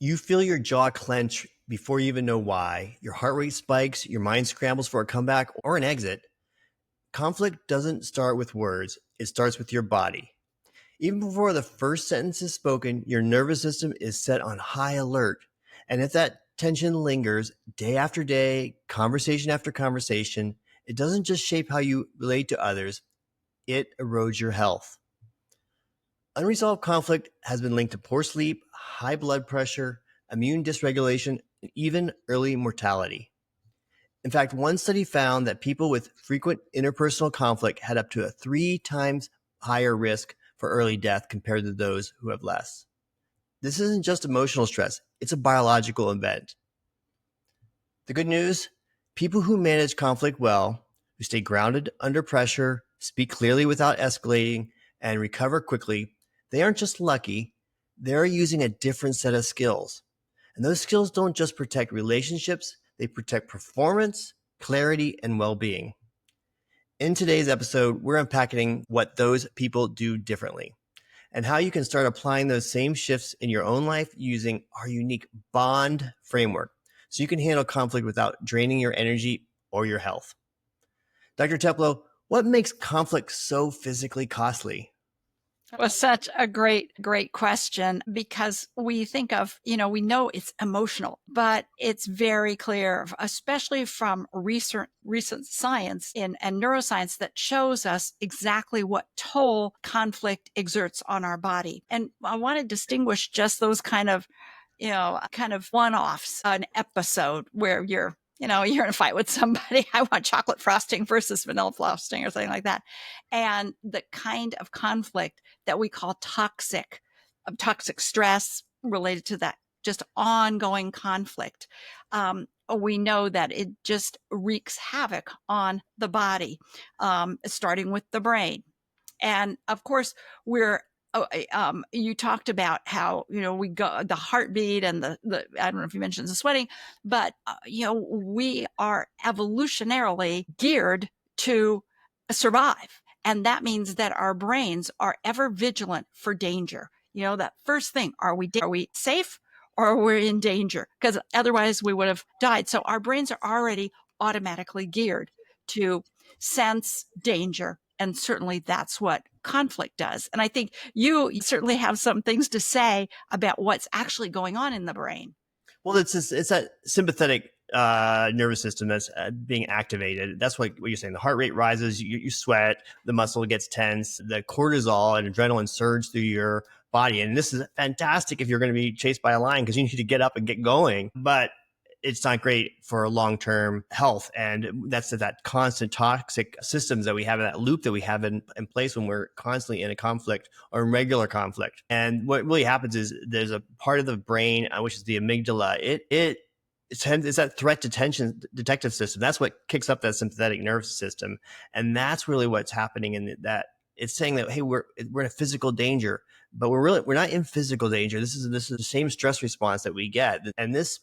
You feel your jaw clench before you even know why. Your heart rate spikes, your mind scrambles for a comeback or an exit. Conflict doesn't start with words, it starts with your body. Even before the first sentence is spoken, your nervous system is set on high alert. And if that tension lingers day after day, conversation after conversation, it doesn't just shape how you relate to others, it erodes your health. Unresolved conflict has been linked to poor sleep, high blood pressure, immune dysregulation, and even early mortality. In fact, one study found that people with frequent interpersonal conflict had up to a 3 times higher risk for early death compared to those who have less. This isn't just emotional stress, it's a biological event. The good news, people who manage conflict well, who stay grounded under pressure, speak clearly without escalating, and recover quickly, they aren't just lucky, they're using a different set of skills. And those skills don't just protect relationships, they protect performance, clarity, and well-being. In today's episode, we're unpacking what those people do differently and how you can start applying those same shifts in your own life using our unique B.O.N.D framework so you can handle conflict without draining your energy or your health. Dr. Teplow, what makes conflict so physically costly? Was such a great question, because we think of, we know it's emotional, but it's very clear, especially from recent science and neuroscience, that shows us exactly what toll conflict exerts on our body. And I want to distinguish just those kind of one-offs, an episode where you're in a fight with somebody. I want chocolate frosting versus vanilla frosting or something like that. And the kind of conflict that we call toxic stress related to that, just ongoing conflict. We know that it just wreaks havoc on the body, starting with the brain. And of course, you talked about how, we go the heartbeat and the I don't know if you mentioned the sweating, but we are evolutionarily geared to survive. And that means that our brains are ever vigilant for danger. That first thing, are we safe, or we're in danger? Because otherwise we would have died. So our brains are already automatically geared to sense danger. And certainly that's what conflict does. And I think you certainly have some things to say about what's actually going on in the brain. Well, it's that sympathetic nervous system that's being activated. That's what you're saying. The heart rate rises, you sweat, the muscle gets tense, the cortisol and adrenaline surge through your body. And this is fantastic if you're going to be chased by a lion, because you need to get up and get going. But it's not great for long-term health. And that's that constant toxic systems that we have, in that loop that we have in place when we're constantly in a conflict or in regular conflict. And what really happens is there's a part of the brain, which is the amygdala. It's that threat detection detective system. That's what kicks up that sympathetic nervous system. And that's really what's happening in that. It's saying that, hey, we're in a physical danger, but we're not in physical danger. This is the same stress response that we get. And this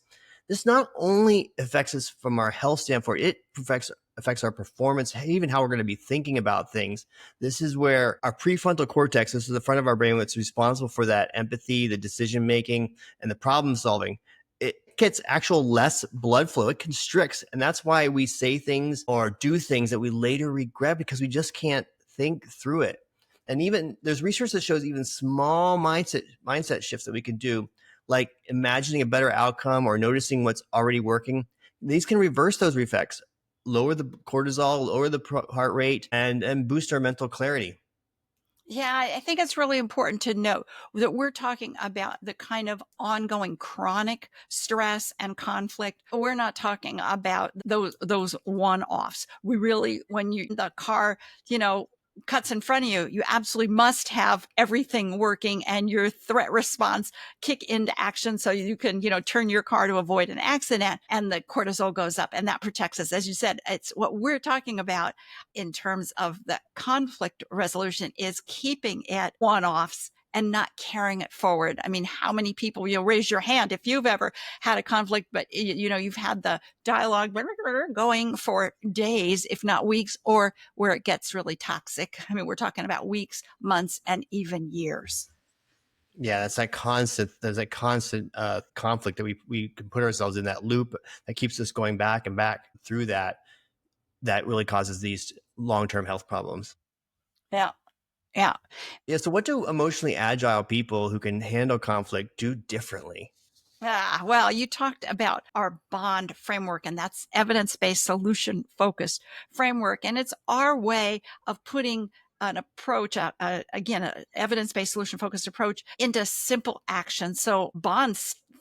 not only affects us from our health standpoint, it affects our performance, even how we're going to be thinking about things. This is where our prefrontal cortex, this is the front of our brain that's responsible for that empathy, the decision making, and the problem solving. It gets actual less blood flow. It constricts. And that's why we say things or do things that we later regret, because we just can't think through it. And even there's research that shows even small mindset shifts that we can do, like imagining a better outcome or noticing what's already working. These can reverse those effects, lower the cortisol, lower the heart rate, and boost our mental clarity. Yeah, I think it's really important to note that we're talking about the kind of ongoing chronic stress and conflict. We're not talking about those one-offs. We really, when the car, cuts in front of you, you absolutely must have everything working and your threat response kick into action so you can, turn your car to avoid an accident, and the cortisol goes up, and that protects us. As you said, it's what we're talking about in terms of the conflict resolution is keeping it one-offs and not carrying it forward. I mean, how many people, raise your hand if you've ever had a conflict, but you've had the dialogue going for days, if not weeks, or where it gets really toxic. I mean, we're talking about weeks, months, and even years. Yeah, that's that constant. There's that constant conflict that we can put ourselves in, that loop that keeps us going back and back through that. That really causes these long-term health problems. Yeah. Yeah. Yeah. So, what do emotionally agile people who can handle conflict do differently? Well, you talked about our bond framework, and that's evidence-based solution focused framework. And it's our way of putting an approach, again, an evidence-based solution focused approach into simple action. So bond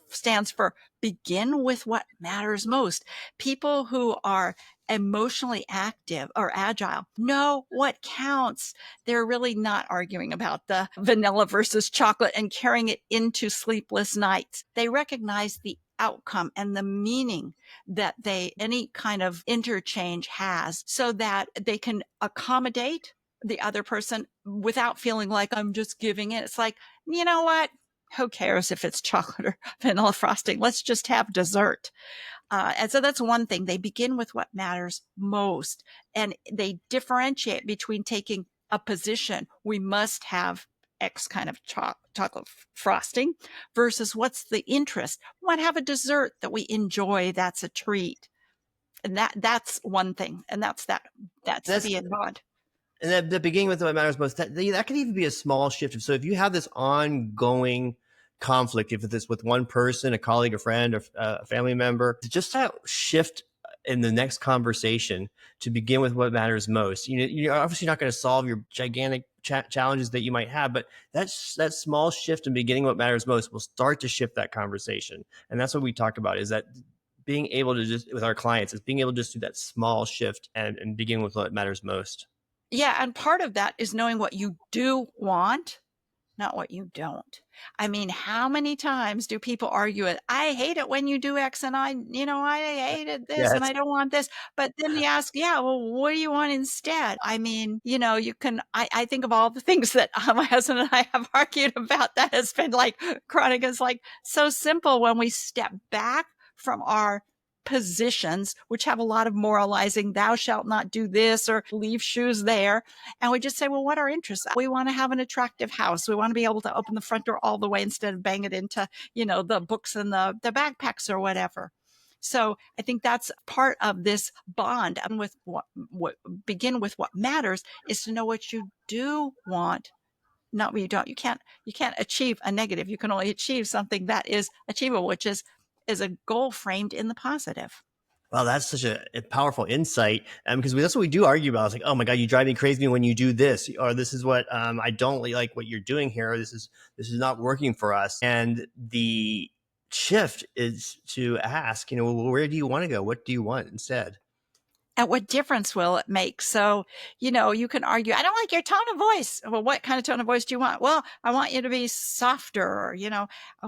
stands for begin with what matters most. People who are emotionally active or agile know what counts. They're really not arguing about the vanilla versus chocolate and carrying it into sleepless nights. They recognize the outcome and the meaning that any kind of interchange has, so that they can accommodate the other person without feeling like I'm just giving it. It's like, you know what? Who cares if it's chocolate or vanilla frosting? Let's just have dessert. And so that's one thing. They begin with what matters most, and they differentiate between taking a position, we must have X kind of chocolate frosting, versus what's the interest. We want to have a dessert that we enjoy. That's a treat. And that's one thing. And that's the That's B.O.N.D bond. and that the beginning with what matters most. That can even be a small shift. So, if you have this ongoing conflict, if it's with one person, a colleague, a friend, or a family member, just that shift in the next conversation to begin with what matters most. You're obviously not going to solve your gigantic challenges that you might have, but that small shift in beginning what matters most will start to shift that conversation. And that's what we talk about, is that being able to just, with our clients, is being able to just do that small shift and begin with what matters most. Yeah. And part of that is knowing what you do want, not what you don't. I mean, how many times do people argue it? I hate it when you do X, and I hated this and Yes. I don't want this. But then you ask, yeah, well, what do you want instead? I mean, you can, I think of all the things that my husband and I have argued about that has been like chronic. It's like so simple when we step back from our positions, which have a lot of moralizing, thou shalt not do this or leave shoes there. And we just say, well, what are our interests? We want to have an attractive house. We want to be able to open the front door all the way instead of bang it into, the books and the backpacks or whatever. So I think that's part of this bond. And with what begin with what matters is to know what you do want, not what you don't. You can't achieve a negative. You can only achieve something that is achievable, which is a goal framed in the positive. Well, that's such a powerful insight, because that's what we do argue about. It's like, oh my god, you drive me crazy when you do this, or this is what I don't like what you're doing here. Or this is not working for us. And the shift is to ask, well, where do you want to go? What do you want instead? And what difference will it make? So, you can argue, I don't like your tone of voice. Well, what kind of tone of voice do you want? Well, I want you to be softer, or,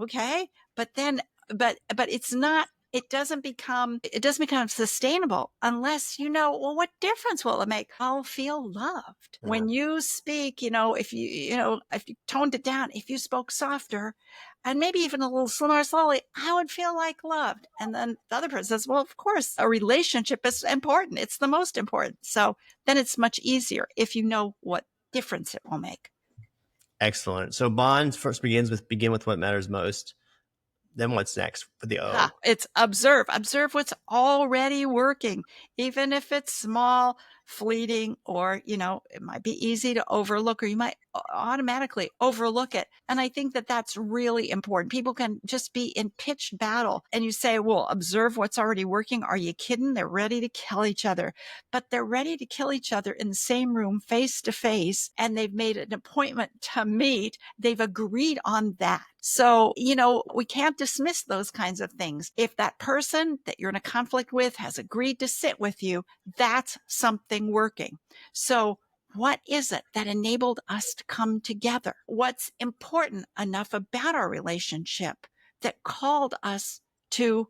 okay. But then, but it doesn't become sustainable unless well, what difference will it make? I'll feel loved Uh, when you speak. If you toned it down, if you spoke softer and maybe even a little more slowly, I would feel like loved. And then the other person says, well, of course, a relationship is important. It's the most important. So then it's much easier if you know what difference it will make. Excellent. So bond first begin with what matters most. Then what's next for the O? It's observe what's already working, even if it's small, fleeting, or, it might be easy to overlook, or you might automatically overlook it. And I think that that's really important. People can just be in pitched battle and you say, well, observe what's already working. Are you kidding? They're ready to kill each other, but they're ready to kill each other in the same room, face to face. And they've made an appointment to meet. They've agreed on that. So, we can't dismiss those kinds of things. If that person that you're in a conflict with has agreed to sit with you, that's something working. So what is it that enabled us to come together? What's important enough about our relationship that called us to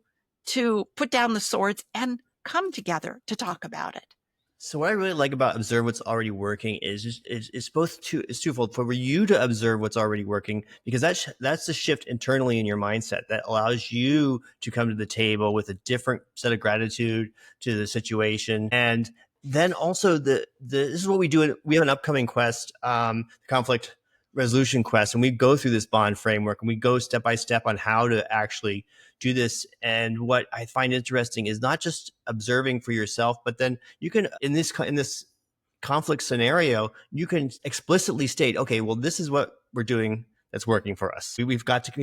put down the swords and come together to talk about it? So what I really like about observe what's already working is just it's it's twofold. For you to observe what's already working, because that's the shift internally in your mindset that allows you to come to the table with a different set of gratitude to the situation. And then also this is what we do. We have an upcoming quest, conflict resolution quest, and we go through this bond framework and we go step by step on how to actually do this. And what I find interesting is not just observing for yourself, but then you can, in this conflict scenario, you can explicitly state, okay, well, this is what we're doing that's working for us. We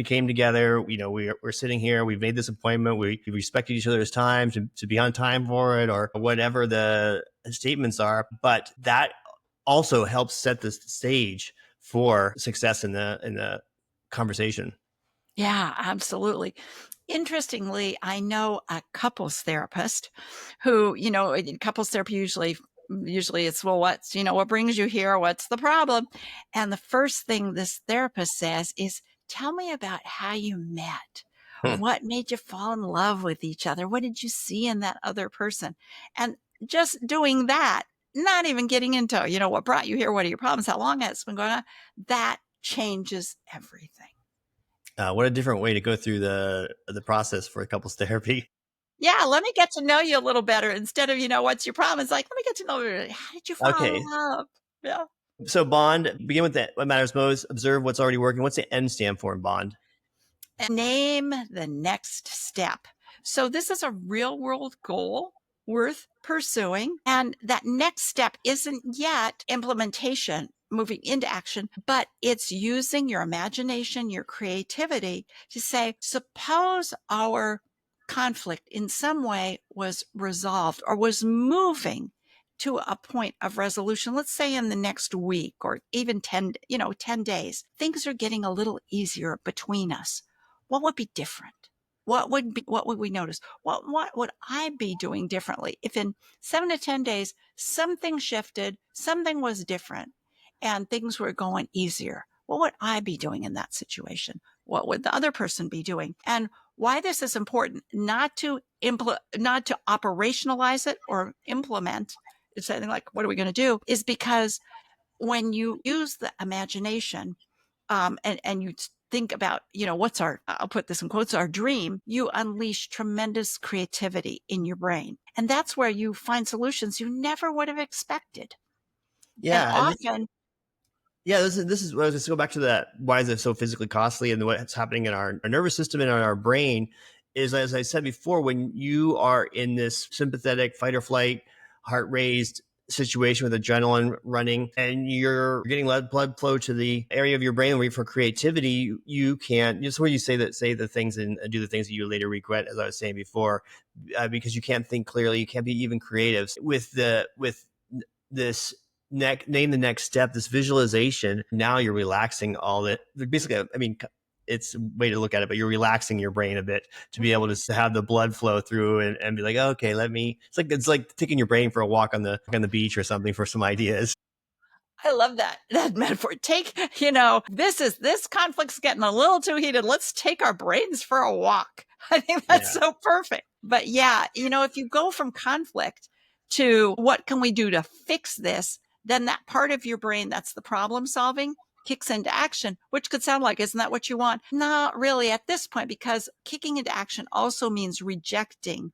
came together, we're sitting here, we've made this appointment, we respected each other's time to be on time for it, or whatever the statements are. But that also helps set the stage for success in the conversation. Yeah, absolutely. Interestingly, I know a couples therapist who, in couples therapy usually it's, well, what brings you here? What's the problem? And the first thing this therapist says is, tell me about how you met. Hmm. What made you fall in love with each other? What did you see in that other person? And just doing that, not even getting into, what brought you here? What are your problems? How long has it been going on? That changes everything. What a different way to go through the process for couples therapy. Yeah, let me get to know you a little better instead of, what's your problem? It's like, let me get to know you. How did you fall in Okay, love? Yeah. so bond, begin with that. What matters most, observe what's already working. What's the N stand for in bond? And name the next step. So this is a real world goal worth pursuing. And that next step isn't yet implementation, moving into action, but it's using your imagination, your creativity to say, suppose our conflict in some way was resolved or was moving to a point of resolution. Let's say in the next week or even 10 days, things are getting a little easier between us. What would be different? What would we notice? What would I be doing differently if in 7 to 10 days something shifted, something was different, and things were going easier? What would I be doing in that situation? What would the other person be doing? And why this is important, not to operationalize it or implement. It's something like, what are we going to do? Is because when you use the imagination, and you think about, what's I'll put this in quotes, our dream, you unleash tremendous creativity in your brain. And that's where you find solutions you never would have expected. And Yeah, and often, yeah, this is what I was going to go back to that. Why is it so physically costly, and what's happening in our nervous system and in our brain is, as I said before, when you are in this sympathetic fight or flight, heart raised situation with adrenaline running, and you're getting blood flow to the area of your brain where for creativity, you can't. Just where you say the things and do the things that you later regret, as I was saying before, because you can't think clearly, you can't be even creative with this name the next step, this visualization. Now you're relaxing all that. Basically, I mean, it's a way to look at it, but you're relaxing your brain a bit to be able to have the blood flow through and be like, okay, it's like taking your brain for a walk on the beach or something for some ideas. I love that metaphor. This conflict's getting a little too heated. Let's take our brains for a walk. I think that's Yeah. so perfect. But yeah, if you go from conflict to what can we do to fix this, then that part of your brain that's the problem solving kicks into action, which could sound like, isn't that what you want? Not really at this point, because kicking into action also means rejecting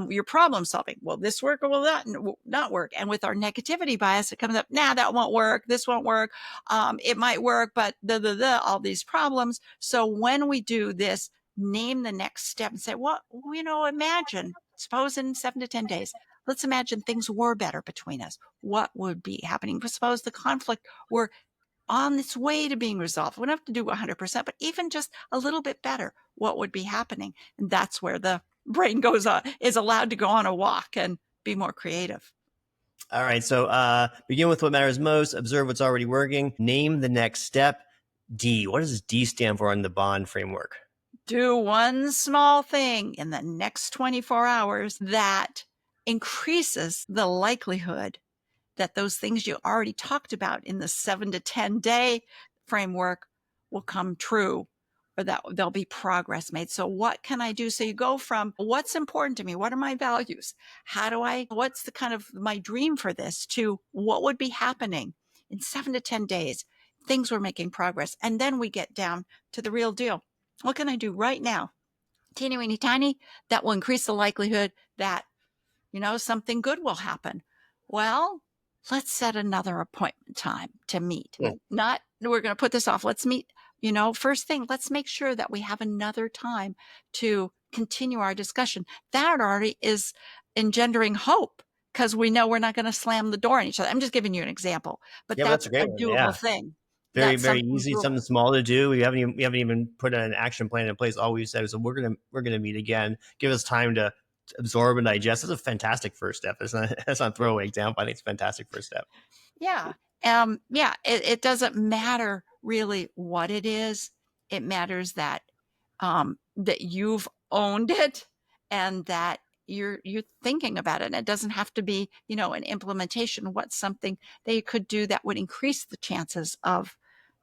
your problem solving. Will this work or will that not work? And with our negativity bias, it comes up, nah, that won't work. This won't work. It might work, but all these problems. So when we do this, name the next step and say, well, imagine, suppose in 7 to 10 days, let's imagine things were better between us. What would be happening? Suppose the conflict were on its way to being resolved. We don't have to do 100%, but even just a little bit better, what would be happening? And that's where the brain is allowed to go on a walk and be more creative. All right. So begin with what matters most. Observe what's already working. Name the next step. D. What does D stand for in the bond framework? Do one small thing in the next 24 hours that increases the likelihood that those things you already talked about in the 7 to 10 day framework will come true, or that there'll be progress made. So what can I do? So you go from what's important to me? What are my values? What's the kind of my dream for this, to what would be happening in 7 to 10 days? Things were making progress. And then we get down to the real deal. What can I do right now? Teeny weeny tiny, that will increase the likelihood that, something good will happen. Well, let's set another appointment time to meet. Yeah. Not, we're going to put this off. Let's meet, first thing, let's make sure that we have another time to continue our discussion. That already is engendering hope because we know we're not going to slam the door on each other. I'm just giving you an example, but Yeah, but that's that's a great a one. Yeah. doable thing. Very, That's very something easy, doable. something small to do. We haven't even put an action plan in place. All we said is we're gonna meet again. Give us time to absorb and digest. That's a fantastic first step. It's not a throwaway example. I think it's a fantastic first step. Yeah. Yeah. It doesn't matter really what it is. It matters that you've owned it and that you're thinking about it. And it doesn't have to be, an implementation. What's something they could do that would increase the chances of,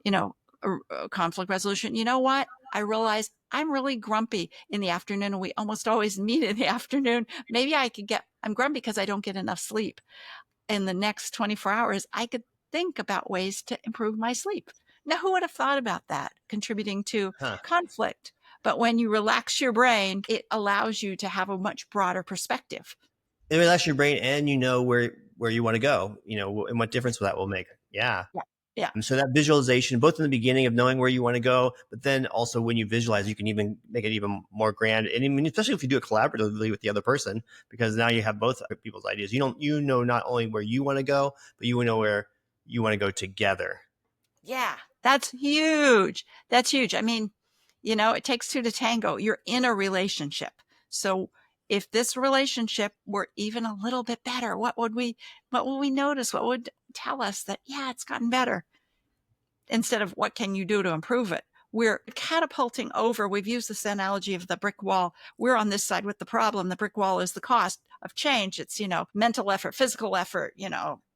a conflict resolution? You know what? I realize I'm really grumpy in the afternoon, and we almost always meet in the afternoon. Maybe I'm grumpy because I don't get enough sleep. In the next 24 hours, I could think about ways to improve my sleep. Now, who would have thought about that contributing to Huh. conflict? But when you relax your brain, it allows you to have a much broader perspective. It relaxes your brain, and you know where you want to go. And what difference that will make. Yeah. Yeah. Yeah. And so that visualization, both in the beginning of knowing where you want to go, but then also when you visualize, you can even make it even more grand. And I mean, especially if you do it collaboratively with the other person, because now you have both people's ideas. You know not only where you want to go, but you know where you want to go together. Yeah. That's huge. That's huge. I mean, it takes two to tango. You're in a relationship. So if this relationship were even a little bit better, what would we notice? What would tell us that, yeah, it's gotten better? Instead of what can you do to improve it? We're catapulting over. We've used this analogy of the brick wall. We're on this side with the problem. The brick wall is the cost of change. It's, mental effort, physical effort,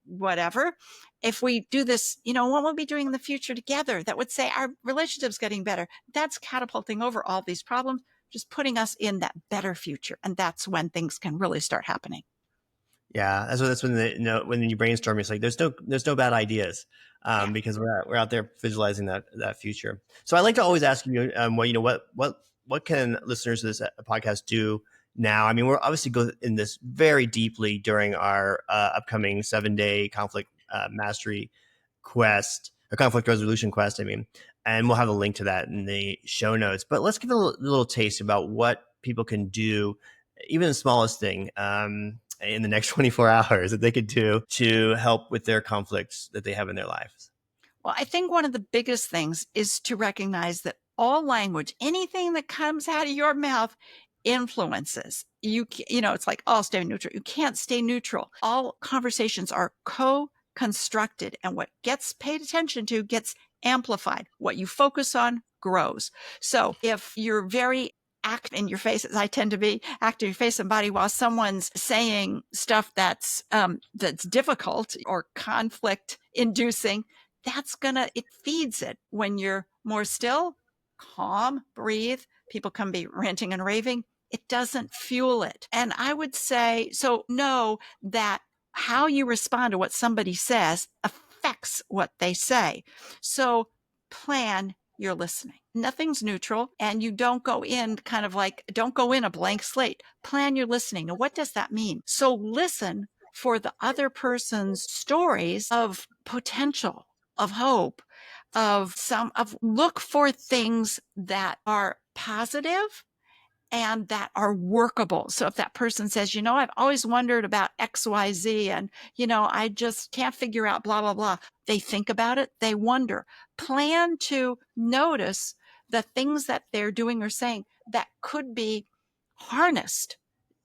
whatever. If we do this, what we'll be doing in the future together that would say our relationship's getting better. That's catapulting over all these problems, just putting us in that better future. And that's when things can really start happening. Yeah, that's when when you brainstorm, it's like there's no bad ideas, Yeah. because we're out there visualizing that future. So I like to always ask you, what can listeners of this podcast do now? I mean, we're obviously go in this very deeply during our upcoming 7-day conflict mastery quest, a conflict resolution quest. I mean, and we'll have a link to that in the show notes. But let's give a little taste about what people can do, even the smallest thing, in the next 24 hours that they could do to help with their conflicts that they have in their lives. Well, I think one of the biggest things is to recognize that all language, anything that comes out of your mouth, influences. It's like, oh, stay neutral. You can't stay neutral. All conversations are co-constructed, and what gets paid attention to gets amplified. What you focus on grows. So if you're very act in your face, as I tend to be, act in your face and body while someone's saying stuff that's difficult or conflict inducing, it feeds it. When you're more still, calm, breathe, people can be ranting and raving. It doesn't fuel it. And I would say, so know that how you respond to what somebody says affects what they say. So plan your listening. Nothing's neutral, and you don't go in don't go in a blank slate. Plan your listening. Now, what does that mean? So listen for the other person's stories of potential, of hope, look for things that are positive and that are workable. So if that person says, I've always wondered about XYZ, and, I just can't figure out blah, blah, blah. They think about it. They wonder. Plan to notice the things that they're doing or saying that could be harnessed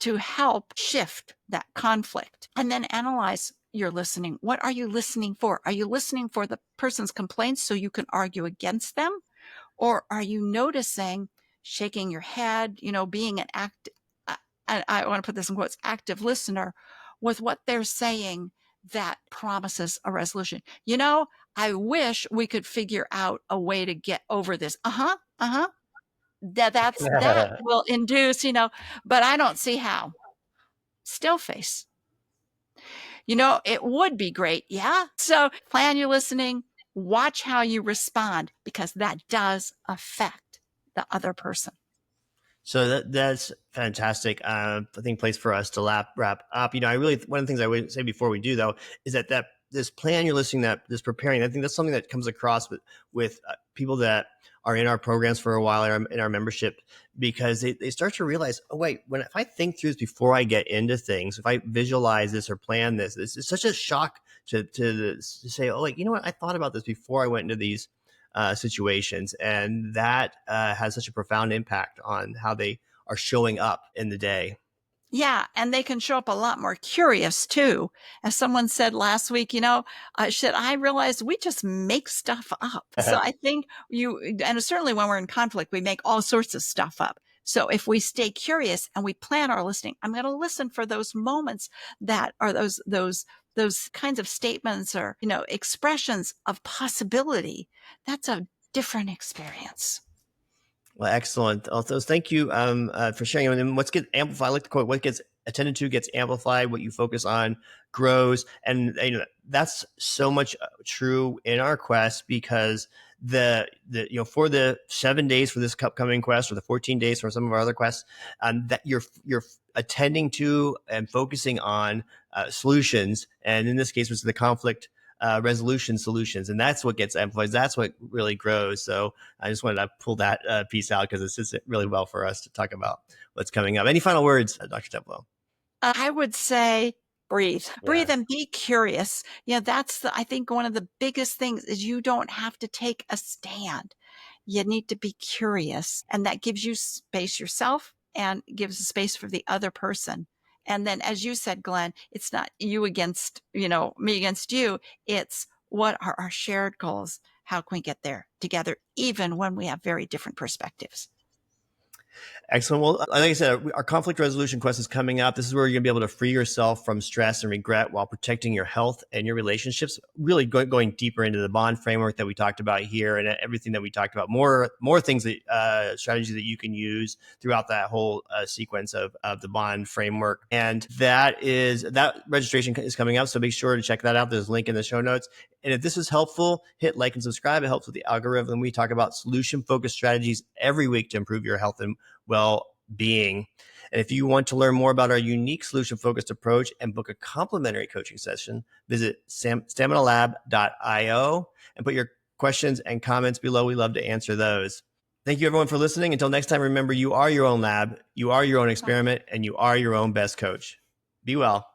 to help shift that conflict. And then analyze your listening. What are you listening for? Are you listening for the person's complaints so you can argue against them? Or are you noticing, shaking your head, being an I want to put this in quotes, active listener with what they're saying that promises a resolution? I wish we could figure out a way to get over this. That will induce, but I don't see how. Still face. It would be great. Yeah. So plan your listening, watch how you respond, because that does affect the other person. So that's fantastic. I think place for us to wrap up. I really one of the things I would say before we do though is that this plan you're listing, that this preparing, I think that's something that comes across with people that are in our programs for a while, in our membership, because they start to realize, oh wait, if I think through this before I get into things, if I visualize this or plan this, it's such a shock to say, oh, like, you know what, I thought about this before I went into these situations, and that has such a profound impact on how they are showing up in the day. Yeah, and they can show up a lot more curious too. As someone said last week, shit, I realized we just make stuff up. So I think and certainly when we're in conflict, we make all sorts of stuff up. So if we stay curious and we plan our listening, I'm going to listen for those moments that are those kinds of statements or, expressions of possibility. That's a different experience. Well, excellent. Also, thank you for sharing. And what's get amplified, I like the quote, what gets attended to gets amplified, what you focus on grows. And that's so much true in our quest, because for the 7 days for this upcoming quest, or the 14 days for some of our other quests, that you're attending to and focusing on solutions. And in this case, was the conflict resolution solutions, and that's what gets amplified. That's what really grows. So I just wanted to pull that piece out because it sits really well for us to talk about what's coming up. Any final words, Dr. Teplow? I would say breathe and be curious. That's I think one of the biggest things is you don't have to take a stand. You need to be curious, and that gives you space yourself and gives a space for the other person. And then, as you said, Glenn, it's not you against, me against you. It's what are our shared goals? How can we get there together, even when we have very different perspectives? Excellent. Well, like I said, our conflict resolution quest is coming up. This is where you're going to be able to free yourself from stress and regret while protecting your health and your relationships. Really going deeper into the B.O.N.D framework that we talked about here, and everything that we talked about. More things that strategies that you can use throughout that whole sequence of the B.O.N.D framework. And that registration is coming up. So be sure to check that out. There's a link in the show notes. And if this is helpful, hit like and subscribe. It helps with the algorithm. We talk about solution-focused strategies every week to improve your health and well-being. And if you want to learn more about our unique solution-focused approach and book a complimentary coaching session, visit staminalab.io and put your questions and comments below. We love to answer those. Thank you, everyone, for listening. Until next time, remember, you are your own lab, you are your own experiment, and you are your own best coach. Be well.